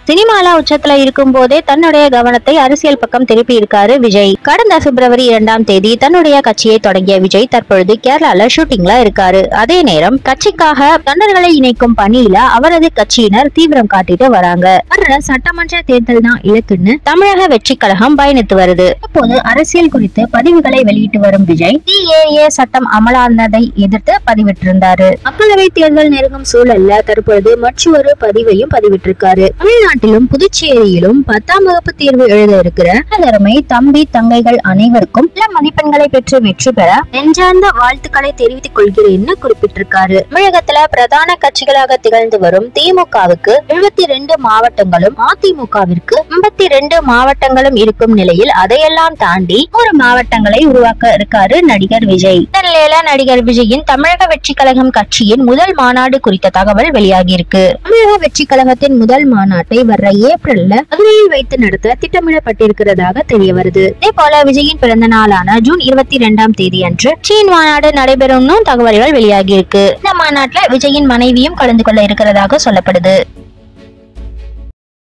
சினிமால உச்சத்துல இருக்கும் போதே தன்னுடைய கவனத்தை அரசியல் பக்கம் திருப்பி இருக்காரு விஜய். கடந்த பிப்ரவரி 2ஆம் தேதி தன்னுடைய கட்சியை தொடங்கிய விஜய் தற்பொழுது கேரளால ஷூட்டிங்ல இருக்காரு. அதே நேரம் கட்சிக்காக தொண்டர்களை இணைக்கும் பணியில அவரது கட்சியினர் தீவிரம் காட்டிட்டு வராங்க. வர்ற சட்டமன்ற தேர்தல் தான் இலக்குன்னு தமிழக வெற்றி கழகம் பயணித்து வருது. இப்போது அரசியல் குறித்து பதிவுகளை வெளியிட்டு வரும் விஜய் CAA சட்டம் அமலானதை எதிர்த்து பதிவிட்டிருந்தாரு. மக்களவை தேர்தல் நெருங்கும் சூழல்ல தற்பொழுது மற்றொரு பதிவையும் பதிவிட்டிருக்காரு. தமிழ்நாட்டிலும் புதுச்சேரியிலும் 10ஆம் வகுப்பு தேர்வு எழுத இருக்கிற அருமை தம்பி தங்கைகள் அனைவருக்கும் நல்ல மதிப்பெண்களை பெற்று வெற்றி பெற நெஞ்சார்ந்த வாழ்த்துக்களை தெரிவித்துக் கொள்கிறேன்னு குறிப்பிட்டிருக்காரு. தமிழகத்துல பிரதான கட்சிகளாக திகழ்ந்து வரும் திமுகவுக்கு 72 மாவட்டங்களும் அதிமுகவிற்கு 52 மாவட்டங்களும் இருக்கும் நிலையில் அதையெல்லாம் தாண்டி 100 மாவட்டங்களை உருவாக்க இருக்காரு நடிகர் விஜய். இந்த நிலையில நடிகர் விஜயின் தமிழக வெற்றி கழகம் கட்சியின் முதல் மாநாடு குறித்த தகவல் வெளியாகி இருக்கு. தமிழக வெற்றி கழகத்தின் முதல் மாநாட்டை வர்ற ஏப்ரல்ல மதுரையில் வைத்து நடத்த திட்டமிடப்பட்டிருக்கிறதாக தெரிய வருது. இதே போல விஜயின் பிறந்த நாளான ஜூன் 22ஆம் தேதி அன்று சீன் மாநாடு நடைபெறும் தகவல்கள் வெளியாகி இருக்கு. இந்த மாநாட்டில் விஜயின் மனைவியும் கலந்து கொள்ள இருக்கிறதாக சொல்லப்படுது.